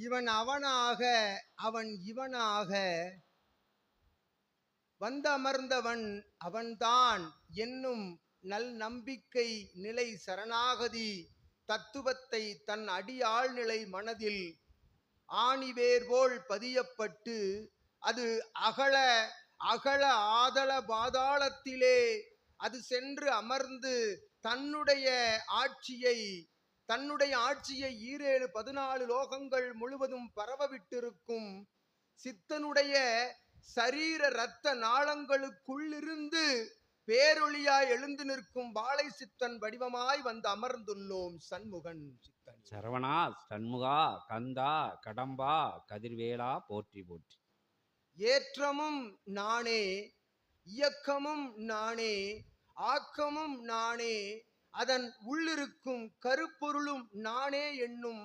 இவன் அவனாக அவன் இவனாக வந்தமர்ந்தவன் அவன்தான் என்னும் நல் நம்பிக்கை நிலை சரணாகதி தத்துவத்தை தன் அடியாள் நிலை மனதில் ஆணிவேர் போல் பதியப்பட்டு அது அகல அகல ஆதள பாதாளத்திலே அது சென்று அமர்ந்து தன்னுடைய ஆட்சியை 14 லோகங்கள் முழுவதும் பரவவிட்டிருக்கும் சித்தனுடைய சரீர இரத்த நாளங்களுக்குள்ளிருந்து பேரொளியாய் எழுந்து நிற்கும் வாழை சித்தன் வடிவமாய் வந்து அமர்ந்துள்ளோம். சண்முகன் சித்தன் சரவணா சண்முகா கந்தா கடம்பா கதிர்வேலா போற்றி போற்றி. ஏற்றமும் நானே, இயக்கமும் நானே, ஆக்கமும் நானே, அதன் உள்ளிருக்கும் கருப்பொருளும் நானே என்னும்